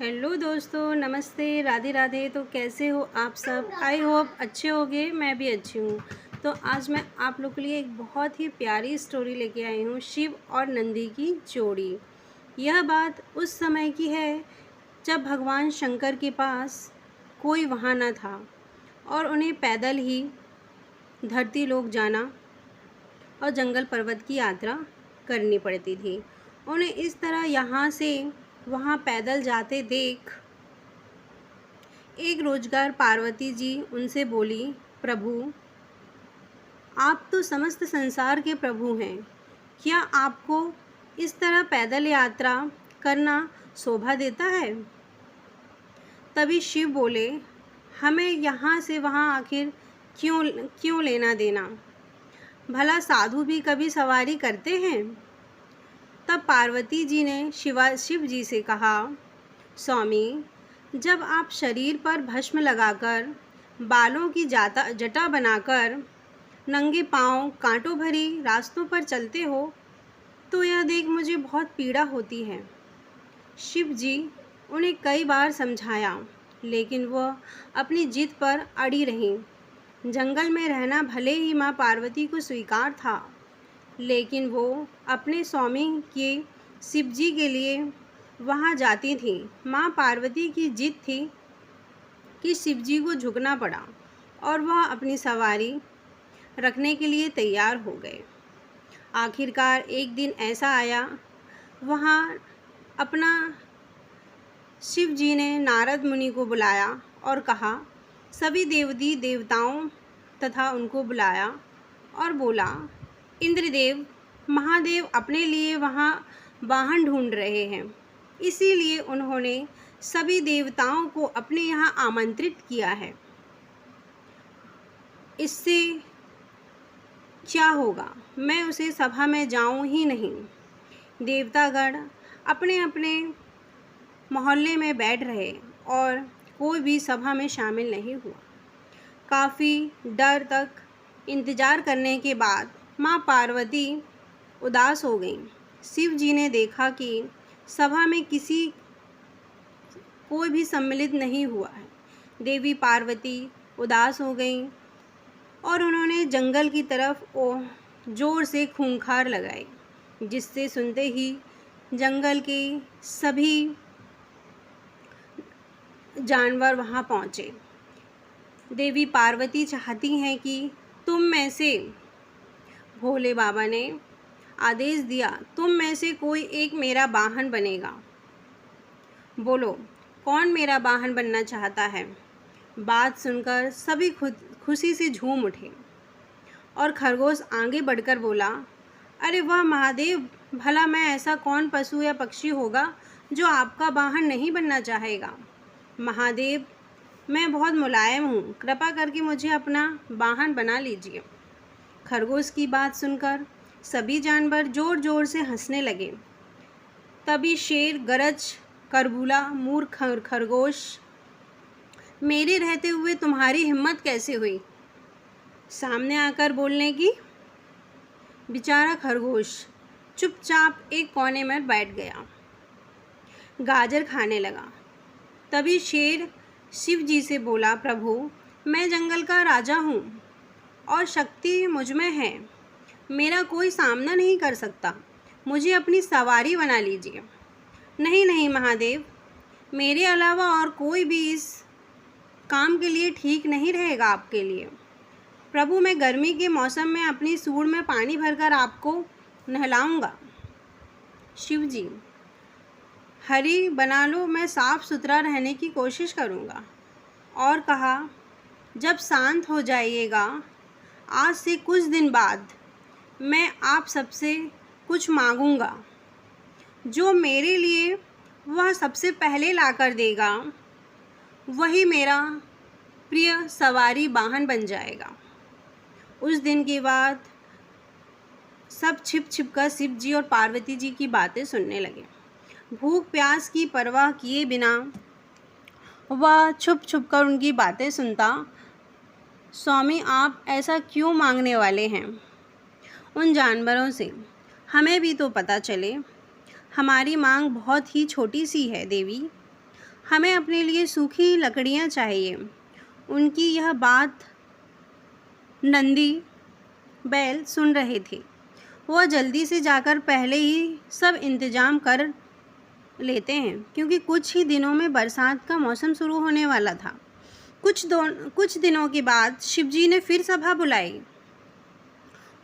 Hello दोस्तों, नमस्ते, राधे राधे। तो कैसे हो आप सब? आई होप अच्छे होगे। मैं भी अच्छी हूँ। तो आज मैं आप लोग के लिए एक बहुत ही प्यारी स्टोरी लेके आई हूँ, शिव और नंदी की जोड़ी। यह बात उस समय की है जब भगवान शंकर के पास कोई वाहन न था और उन्हें पैदल ही धरती लोक जाना और जंगल पर्वत की यात्रा करनी पड़ती थी। उन्हें इस तरह यहाँ से वहाँ पैदल जाते देख एक रोजगार पार्वती जी उनसे बोली, प्रभु, आप तो समस्त संसार के प्रभु हैं। क्या आपको इस तरह पैदल यात्रा करना शोभा देता है? तभी शिव बोले, हमें यहाँ से वहाँ आखिर क्यों क्यों लेना देना? भला साधु भी कभी सवारी करते हैं? तब पार्वती जी ने शिव जी से कहा, स्वामी, जब आप शरीर पर भस्म लगाकर, बालों की जटा बनाकर, नंगे पांव कांटों भरी रास्तों पर चलते हो तो यह देख मुझे बहुत पीड़ा होती है। शिव जी उन्हें कई बार समझाया, लेकिन वह अपनी जिद पर अड़ी रहीं। जंगल में रहना भले ही माँ पार्वती को स्वीकार था, लेकिन वो अपने स्वामी के शिव जी के लिए वहाँ जाती थी। माँ पार्वती की जिद थी कि शिव जी को झुकना पड़ा और वह अपनी सवारी रखने के लिए तैयार हो गए। आखिरकार एक दिन ऐसा आया, वहाँ अपना शिव जी ने नारद मुनि को बुलाया और कहा, सभी देवती देवताओं तथा उनको बुलाया और बोला, इंद्रदेव, महादेव अपने लिए वहाँ वाहन ढूंढ रहे हैं, इसीलिए उन्होंने सभी देवताओं को अपने यहाँ आमंत्रित किया है। इससे क्या होगा? मैं उसे सभा में जाऊँ ही नहीं। देवतागण अपने अपने मोहल्ले में बैठ रहे और कोई भी सभा में शामिल नहीं हुआ। काफ़ी डर तक इंतज़ार करने के बाद माँ पार्वती उदास हो गईं। शिव जी ने देखा कि सभा में कोई भी सम्मिलित नहीं हुआ है। देवी पार्वती उदास हो गईं और उन्होंने जंगल की तरफ जोर से खूंखार लगाई, जिससे सुनते ही जंगल के सभी जानवर वहाँ पहुँचे। देवी पार्वती चाहती हैं कि तुम में से, भोले बाबा ने आदेश दिया, तुम में से कोई एक मेरा वाहन बनेगा। बोलो, कौन मेरा वाहन बनना चाहता है? बात सुनकर सभी खुशी से झूम उठे और खरगोश आगे बढ़कर बोला, अरे वाह महादेव, भला मैं ऐसा कौन पशु या पक्षी होगा जो आपका वाहन नहीं बनना चाहेगा? महादेव, मैं बहुत मुलायम हूँ, कृपा करके मुझे अपना वाहन बना लीजिए। खरगोश की बात सुनकर सभी जानवर जोर जोर से हंसने लगे। तभी शेर गरज कर बोला, मूर्ख खरगोश, मेरे रहते हुए तुम्हारी हिम्मत कैसे हुई सामने आकर बोलने की? बेचारा खरगोश चुपचाप एक कोने में बैठ गया, गाजर खाने लगा। तभी शेर शिव जी से बोला, प्रभु, मैं जंगल का राजा हूँ और शक्ति मुझ में है, मेरा कोई सामना नहीं कर सकता, मुझे अपनी सवारी बना लीजिए। नहीं नहीं महादेव, मेरे अलावा और कोई भी इस काम के लिए ठीक नहीं रहेगा आपके लिए। प्रभु, मैं गर्मी के मौसम में अपनी सूंड में पानी भरकर आपको नहलाऊंगा। शिव जी, हरी बना लो, मैं साफ सुथरा रहने की कोशिश करूंगा। और कहा, जब शांत हो जाइएगा, आज से कुछ दिन बाद मैं आप सबसे कुछ मांगूंगा, जो मेरे लिए वह सबसे पहले लाकर देगा, वही मेरा प्रिय सवारी वाहन बन जाएगा। उस दिन के बाद सब छिप छिप कर शिव जी और पार्वती जी की बातें सुनने लगे। भूख प्यास की परवाह किए बिना वह छुप छुप कर उनकी बातें सुनता। स्वामी, आप ऐसा क्यों मांगने वाले हैं उन जानवरों से? हमें भी तो पता चले। हमारी मांग बहुत ही छोटी सी है देवी, हमें अपने लिए सूखी लकड़ियाँ चाहिए। उनकी यह बात नंदी बैल सुन रहे थे। वह जल्दी से जाकर पहले ही सब इंतजाम कर लेते हैं, क्योंकि कुछ ही दिनों में बरसात का मौसम शुरू होने वाला था। कुछ दिनों के बाद शिवजी ने फिर सभा बुलाई।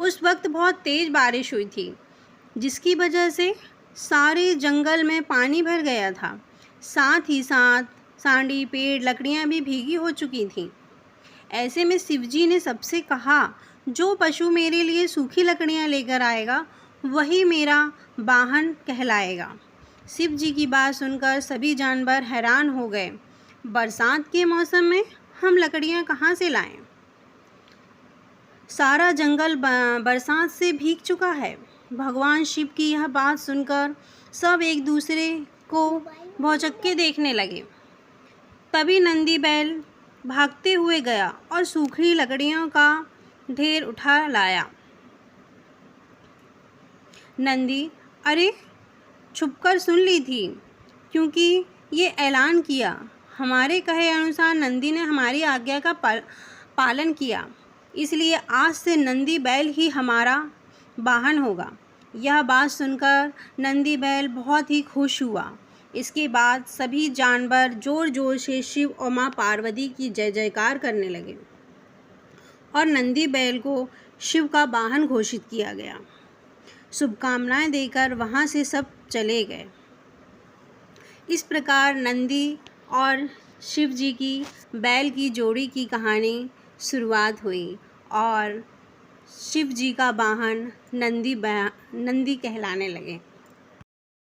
उस वक्त बहुत तेज बारिश हुई थी, जिसकी वजह से सारे जंगल में पानी भर गया था। साथ ही साथ सांडी, पेड़, लकड़ियां भी भीगी हो चुकी थीं। ऐसे में शिवजी ने सबसे कहा, जो पशु मेरे लिए सूखी लकड़ियां लेकर आएगा वही मेरा वाहन कहलाएगा। शिव जी की बात सुनकर सभी जानवर हैरान हो गए। बरसात के मौसम में हम लकड़ियां कहाँ से लाएं? सारा जंगल बरसात से भीग चुका है। भगवान शिव की यह बात सुनकर सब एक दूसरे को भौचक्के देखने लगे। तभी नंदी बैल भागते हुए गया और सूखी लकड़ियों का ढेर उठा लाया। नंदी, अरे छुपकर सुन ली थी, क्योंकि ये ऐलान किया। हमारे कहे अनुसार नंदी ने हमारी आज्ञा का पालन किया, इसलिए आज से नंदी बैल ही हमारा वाहन होगा। यह बात सुनकर नंदी बैल बहुत ही खुश हुआ। इसके बाद सभी जानवर जोर जोर से शिव और माँ पार्वती की जय जयकार करने लगे और नंदी बैल को शिव का वाहन घोषित किया गया। शुभकामनाएं देकर वहाँ से सब चले गए। इस प्रकार नंदी और शिव जी की बैल की जोड़ी की कहानी शुरुआत हुई और शिव जी का वाहन नंदी कहलाने लगे।